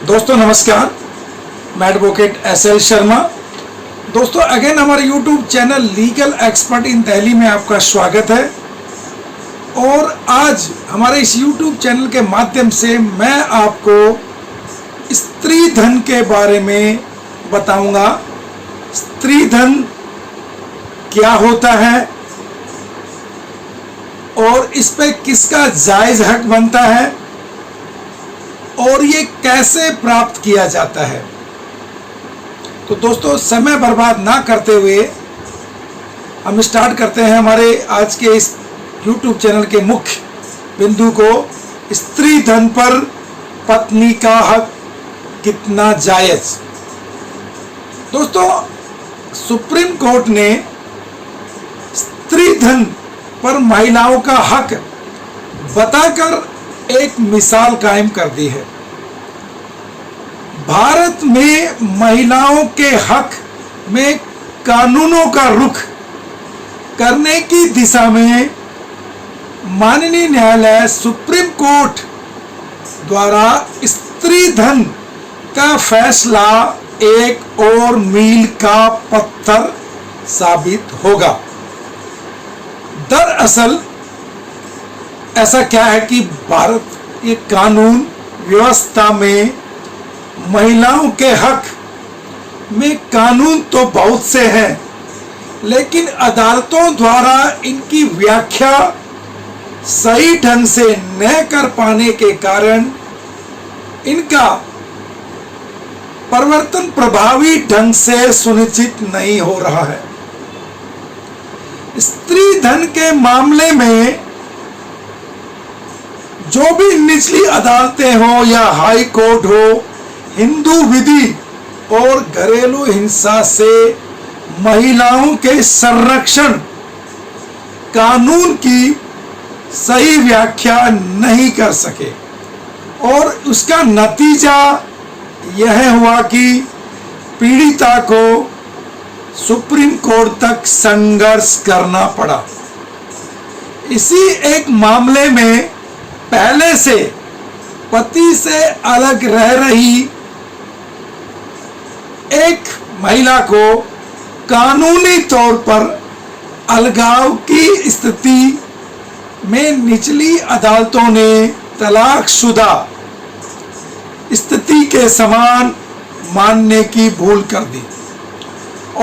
दोस्तों नमस्कार, मैं एडवोकेट एस.एल. शर्मा। दोस्तों अगेन हमारे YouTube channel legal expert in Delhi में आपका स्वागत है। और आज हमारे इस यूट्यूब चैनल के माध्यम से मैं आपको स्त्री धन के बारे में बताऊंगा। स्त्री धन क्या होता है और इस पे किसका जायज हक बनता है और ये कैसे प्राप्त किया जाता है। तो दोस्तों समय बर्बाद ना करते हुए हम स्टार्ट करते हैं हमारे आज के इस YouTube चैनल के मुख्य बिंदु को। स्त्री धन पर पत्नी का हक कितना जायज। दोस्तों सुप्रीम कोर्ट ने स्त्री धन पर महिलाओं का हक बताकर एक मिसाल कायम कर दी है। भारत में महिलाओं के हक में कानूनों का रुख करने की दिशा में माननीय न्यायालय सुप्रीम कोर्ट द्वारा स्त्री धन का फैसला एक और मील का पत्थर साबित होगा। दरअसल ऐसा क्या है कि भारत के कानून व्यवस्था में महिलाओं के हक में कानून तो बहुत से हैं, लेकिन अदालतों द्वारा इनकी व्याख्या सही ढंग से न कर पाने के कारण इनका परिवर्तन प्रभावी ढंग से सुनिश्चित नहीं हो रहा है। स्त्री धन के मामले में जो भी निचली अदालतें हो या हाई कोर्ट हो, हिंदू विधि और घरेलू हिंसा से महिलाओं के संरक्षण कानून की सही व्याख्या नहीं कर सके और उसका नतीजा यह हुआ कि पीड़िता को सुप्रीम कोर्ट तक संघर्ष करना पड़ा। इसी एक मामले में पहले से पति से अलग रह रही एक महिला को कानूनी तौर पर अलगाव की स्थिति में निचली अदालतों ने तलाकशुदा स्थिति के समान मानने की भूल कर दी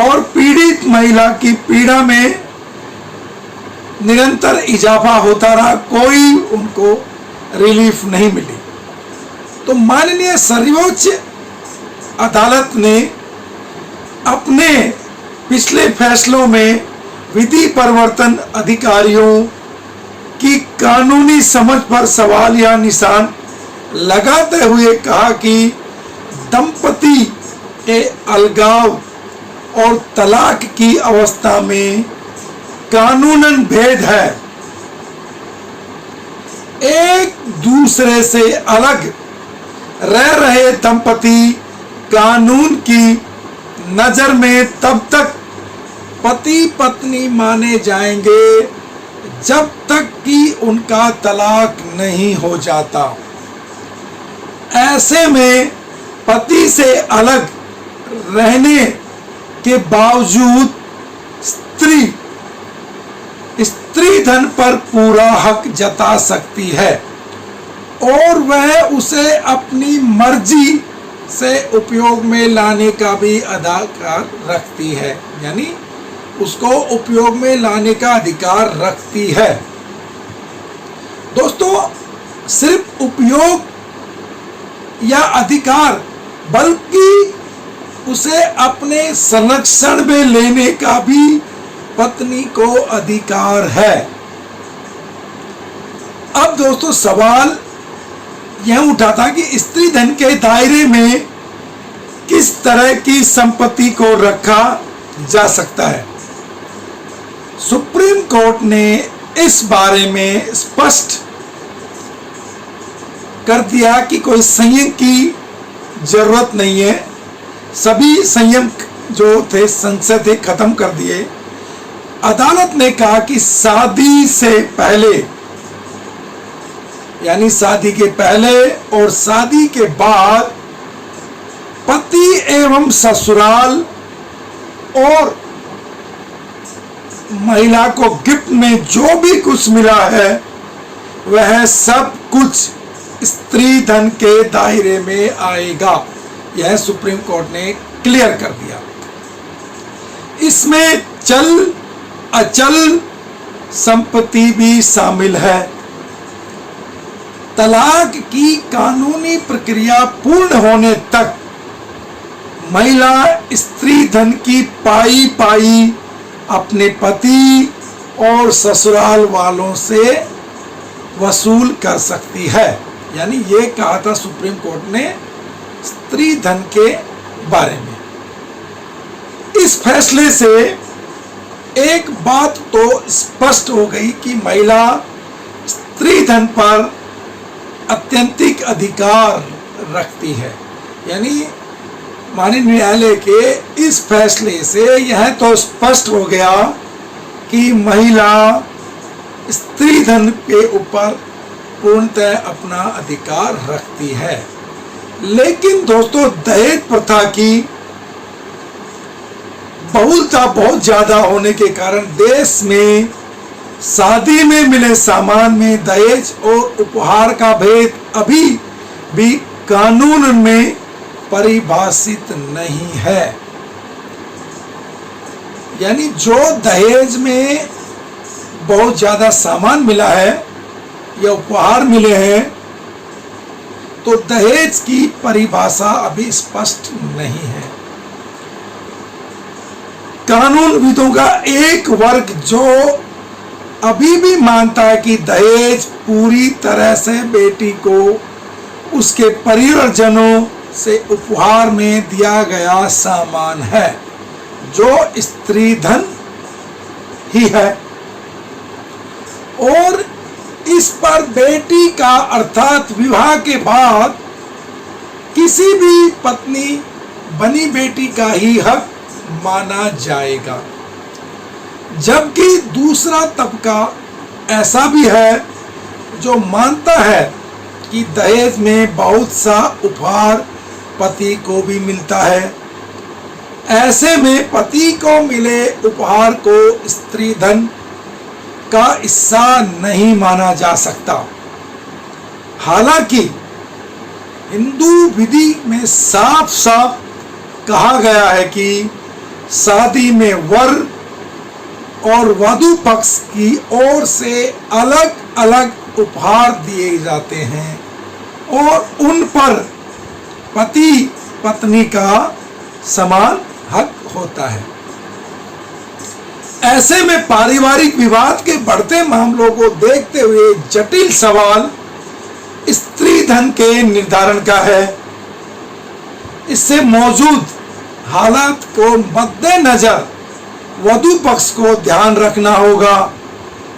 और पीड़ित महिला की पीड़ा में निरंतर इजाफा होता रहा, कोई उनको रिलीफ नहीं मिली। तो माननीय सर्वोच्च अदालत ने अपने पिछले फैसलों में विधि परिवर्तन अधिकारियों की कानूनी समझ पर सवाल या निशान लगाते हुए कहा कि दंपति के अलगाव और तलाक की अवस्था में कानूनन भेद है। एक दूसरे से अलग रह रहे दंपति कानून की नजर में तब तक पति पत्नी माने जाएंगे जब तक कि उनका तलाक नहीं हो जाता। ऐसे में पति से अलग रहने के बावजूद स्त्री धन पर पूरा हक जता सकती है और वह उसे अपनी मर्जी से उपयोग में लाने का भी अधिकार रखती है, यानी उसको उपयोग में लाने का अधिकार रखती है। दोस्तों सिर्फ उपयोग या अधिकार बल्कि उसे अपने संरक्षण में लेने का भी पत्नी को अधिकार है। अब दोस्तों सवाल यह उठाता कि स्त्री धन के दायरे में किस तरह की संपत्ति को रखा जा सकता है। सुप्रीम कोर्ट ने इस बारे में स्पष्ट कर दिया कि कोई संयम की जरूरत नहीं है। सभी संयम जो थे संसद थे खत्म कर दिए। अदालत ने कहा कि शादी से पहले यानी शादी के पहले और शादी के बाद पति एवं ससुराल और महिला को गिफ्ट में जो भी कुछ मिला है वह सब कुछ स्त्री धन के दायरे में आएगा। यह सुप्रीम कोर्ट ने क्लियर कर दिया। इसमें चल अचल संपत्ति भी शामिल है। तलाक की कानूनी प्रक्रिया पूर्ण होने तक महिला स्त्री धन की पाई अपने पति और ससुराल वालों से वसूल कर सकती है। यानी ये कहा था सुप्रीम कोर्ट ने स्त्री धन के बारे में। इस फैसले से एक बात तो स्पष्ट हो गई कि महिला स्त्री धन पर अत्यंतिक अधिकार रखती है। यानी माननीय न्यायालय के इस फैसले से यह तो स्पष्ट हो गया कि महिला स्त्री धन के ऊपर पूर्णतः अपना अधिकार रखती है। लेकिन दोस्तों, दहेज प्रथा की बहुलता बहुत ज्यादा होने के कारण देश में शादी में मिले सामान में दहेज और उपहार का भेद अभी भी कानून में परिभाषित नहीं है। यानी जो दहेज में बहुत ज्यादा सामान मिला है या उपहार मिले हैं, तो दहेज की परिभाषा अभी स्पष्ट नहीं है। कानूनविदों का एक वर्ग जो अभी भी मानता है कि दहेज पूरी तरह से बेटी को उसके परिवारजनों से उपहार में दिया गया सामान है, जो स्त्री धन ही है, और इस पर बेटी का अर्थात विवाह के बाद किसी भी पत्नी बनी बेटी का ही हक माना जाएगा। जबकि दूसरा तबका ऐसा भी है जो मानता है कि दहेज में बहुत सा उपहार पति को भी मिलता है। ऐसे में पति को मिले उपहार को स्त्री धन का हिस्सा नहीं माना जा सकता। हालांकि हिंदू विधि में साफ साफ कहा गया है कि शादी में वर और वधू पक्ष की ओर से अलग अलग उपहार दिए जाते हैं और उन पर पति पत्नी का समान हक होता है। ऐसे में पारिवारिक विवाद के बढ़ते मामलों को देखते हुए जटिल सवाल स्त्री धन के निर्धारण का है। इससे मौजूद हालात को मद्देनजर वधू पक्ष को ध्यान रखना होगा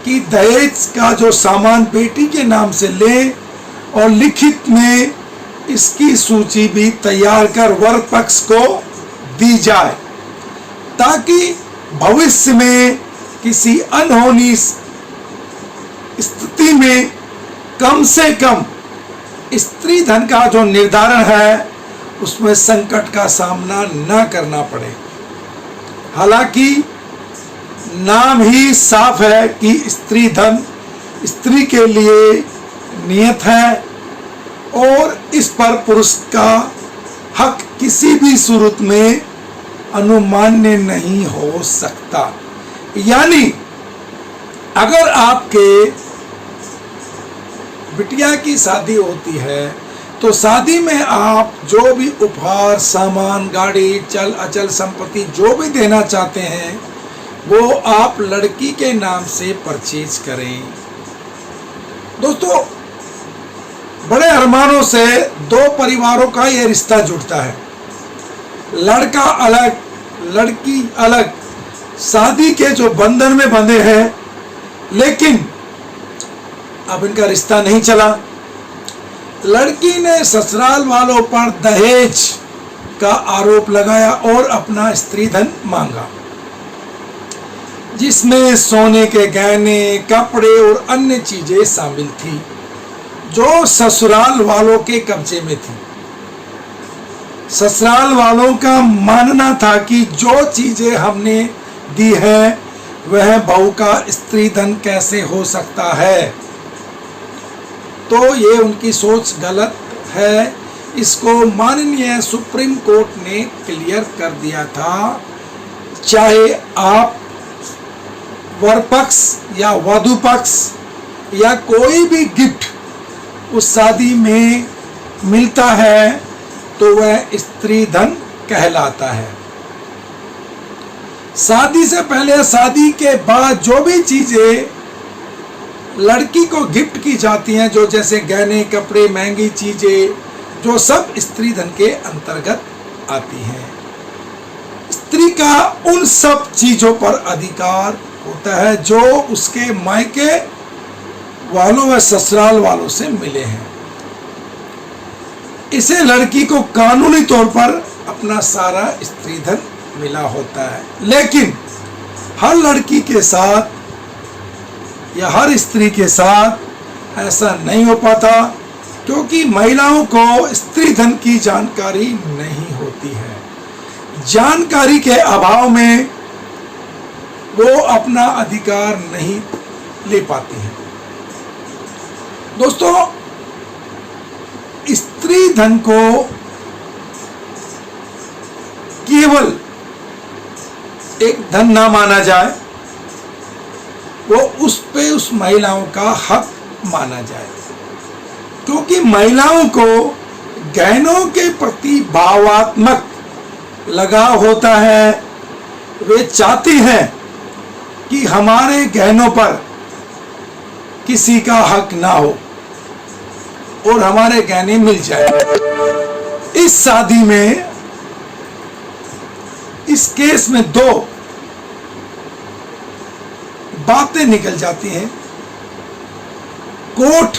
कि दहेज का जो सामान बेटी के नाम से ले और लिखित में इसकी सूची भी तैयार कर वर पक्ष को दी जाए, ताकि भविष्य में किसी अनहोनी स्थिति में कम से कम स्त्री धन का जो निर्धारण है उसमें संकट का सामना न करना पड़े। हालांकि नाम ही साफ है कि स्त्री धन स्त्री के लिए नियत है और इस पर पुरुष का हक किसी भी सूरत में अनुमान्य नहीं हो सकता। यानी अगर आपके बिटिया की शादी होती है तो शादी में आप जो भी उपहार सामान गाड़ी चल अचल संपत्ति जो भी देना चाहते हैं वो आप लड़की के नाम से परचेज करें। दोस्तों, बड़े अरमानों से दो परिवारों का ये रिश्ता जुड़ता है। लड़का अलग लड़की अलग शादी के जो बंधन में बंधे हैं, लेकिन अब इनका रिश्ता नहीं चला। लड़की ने ससुराल वालों पर दहेज का आरोप लगाया और अपना स्त्री धन मांगा, जिसमें सोने के गहने कपड़े और अन्य चीजें शामिल थी जो ससुराल वालों के कब्जे में थी। ससुराल वालों का मानना था कि जो चीजें हमने दी है वह बहू का स्त्री धन कैसे हो सकता है। तो ये उनकी सोच गलत है। इसको माननीय सुप्रीम कोर्ट ने क्लियर कर दिया था। चाहे आप वर पक्ष या वधू पक्ष या कोई भी गिफ्ट उस शादी में मिलता है तो वह स्त्री धन कहलाता है। शादी से पहले शादी के बाद जो भी चीजें लड़की को गिफ्ट की जाती हैं, जो जैसे गहने, कपड़े, महंगी चीजें, जो सब स्त्री धन के अंतर्गत आती हैं। स्त्री का उन सब चीजों पर अधिकार होता है जो उसके मायके वालों व ससुराल वालों से मिले हैं। इसे लड़की को कानूनी तौर पर अपना सारा स्त्री धन मिला होता है। लेकिन हर लड़की के साथ या हर स्त्री के साथ ऐसा नहीं हो पाता, क्योंकि महिलाओं को स्त्री धन की जानकारी नहीं होती है। जानकारी के अभाव में वो अपना अधिकार नहीं ले पाती हैं। दोस्तों, स्त्री धन को केवल एक धन ना माना जाए, वो उस महिलाओं का हक माना जाए, क्योंकि महिलाओं को गहनों के प्रति भावात्मक लगाव होता है। वे चाहती हैं कि हमारे गहनों पर किसी का हक ना हो और हमारे गहने मिल जाए। इस शादी में, इस केस में दो बातें निकल जाती हैं। कोर्ट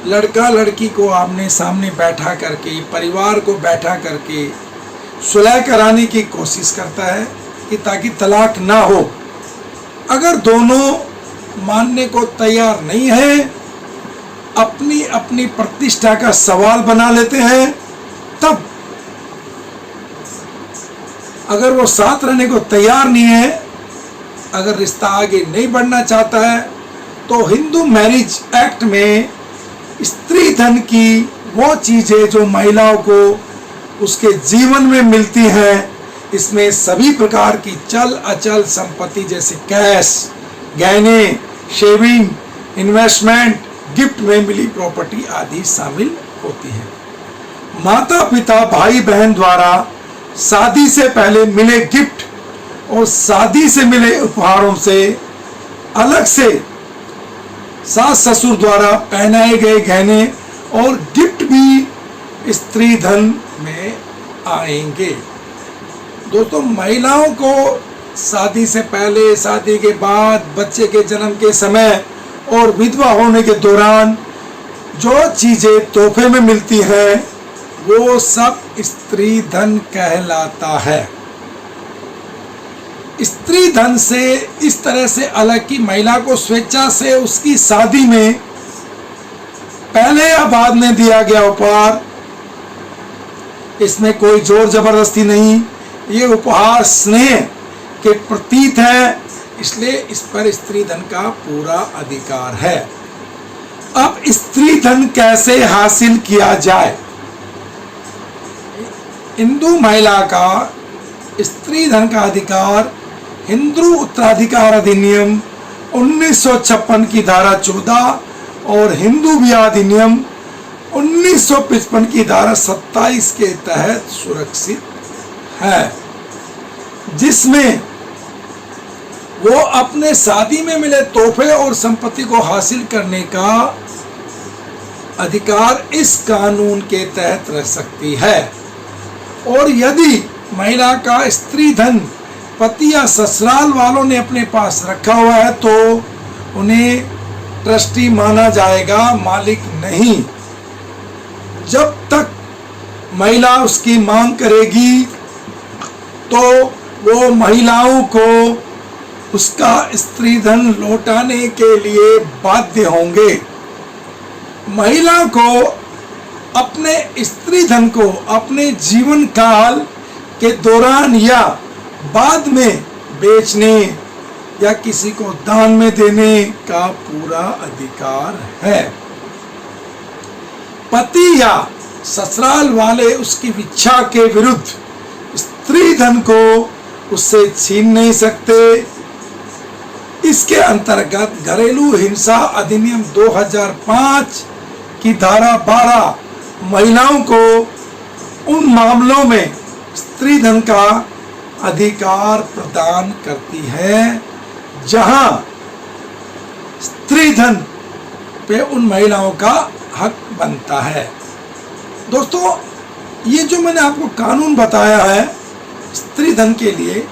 लड़का लड़की को आमने सामने बैठा करके, परिवार को बैठा करके सुलह कराने की कोशिश करता है कि ताकि तलाक ना हो। अगर दोनों मानने को तैयार नहीं है, अपनी अपनी प्रतिष्ठा का सवाल बना लेते हैं, तब अगर वो साथ रहने को तैयार नहीं है, अगर रिश्ता आगे नहीं बढ़ना चाहता है, तो हिंदू मैरिज एक्ट में स्त्री धन की वो चीजें जो महिलाओं को उसके जीवन में मिलती हैं, इसमें सभी प्रकार की चल अचल संपत्ति जैसे कैश, गहने, शेविंग, इन्वेस्टमेंट, गिफ्ट में मिली प्रॉपर्टी आदि शामिल होती है। माता पिता, भाई बहन द्वारा शादी से पहले मिले गिफ्ट और शादी से मिले उपहारों से अलग से सास ससुर द्वारा पहनाए गए गहने और गिफ्ट भी स्त्री धन में आएंगे। दोस्तों, महिलाओं को शादी से पहले, शादी के बाद, बच्चे के जन्म के समय और विधवा होने के दौरान जो चीजें तोहफे में मिलती हैं, वो सब स्त्री धन कहलाता है। स्त्री धन से इस तरह से अलग कि महिला को स्वेच्छा से उसकी शादी में पहले या बाद में दिया गया उपहार, इसमें कोई जोर जबरदस्ती नहीं, ये उपहार स्नेह के प्रतीक है, इसलिए इस पर स्त्री धन का पूरा अधिकार है। अब स्त्री धन कैसे हासिल किया जाए? हिंदू महिला का स्त्री धन का अधिकार हिंदू उत्तराधिकार अधिनियम 1956 की धारा 14 और हिंदू विवाह अधिनियम 1955 की धारा 27 के तहत सुरक्षित है, जिसमें वो अपने शादी में मिले तोहफे और संपत्ति को हासिल करने का अधिकार इस कानून के तहत रख सकती है। और यदि महिला का स्त्री धन पति या ससुराल वालों ने अपने पास रखा हुआ है तो उन्हें ट्रस्टी माना जाएगा, मालिक नहीं। जब तक महिला उसकी मांग करेगी तो वो महिलाओं को उसका स्त्री धन लौटाने के लिए बाध्य होंगे। महिला को अपने स्त्री धन को अपने जीवन काल के दौरान या बाद में बेचने या किसी को दान में देने का पूरा अधिकार है। पति या ससुराल वाले उसकी इच्छा के विरुद्ध स्त्री धन को उससे छीन नहीं सकते। इसके अंतर्गत घरेलू हिंसा अधिनियम 2005 की धारा 12 महिलाओं को उन मामलों में स्त्री धन का अधिकार प्रदान करती है जहां स्त्री धन पे उन महिलाओं का हक बनता है। दोस्तों, ये जो मैंने आपको कानून बताया है स्त्री धन के लिए,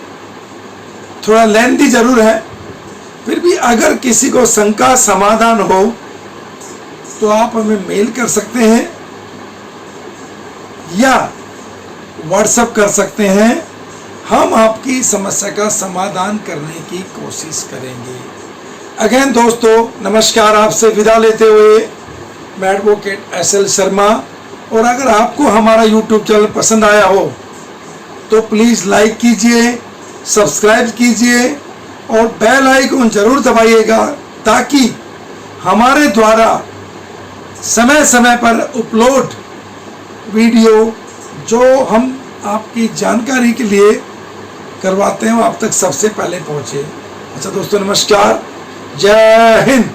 थोड़ा लेंथी जरूर है, फिर भी अगर किसी को शंका समाधान हो तो आप हमें मेल कर सकते हैं या व्हाट्सएप कर सकते हैं। हम आपकी समस्या का समाधान करने की कोशिश करेंगे। अगेन दोस्तों, नमस्कार। आपसे विदा लेते हुए मैं एडवोकेट SL शर्मा। और अगर आपको हमारा YouTube चैनल पसंद आया हो तो प्लीज़ लाइक कीजिए, सब्सक्राइब कीजिए और बेल आइकन जरूर दबाइएगा ताकि हमारे द्वारा समय समय पर अपलोड वीडियो जो हम आपकी जानकारी के लिए करवाते हैं वो आप तक सबसे पहले पहुंचे। अच्छा दोस्तों, नमस्कार, जय हिंद।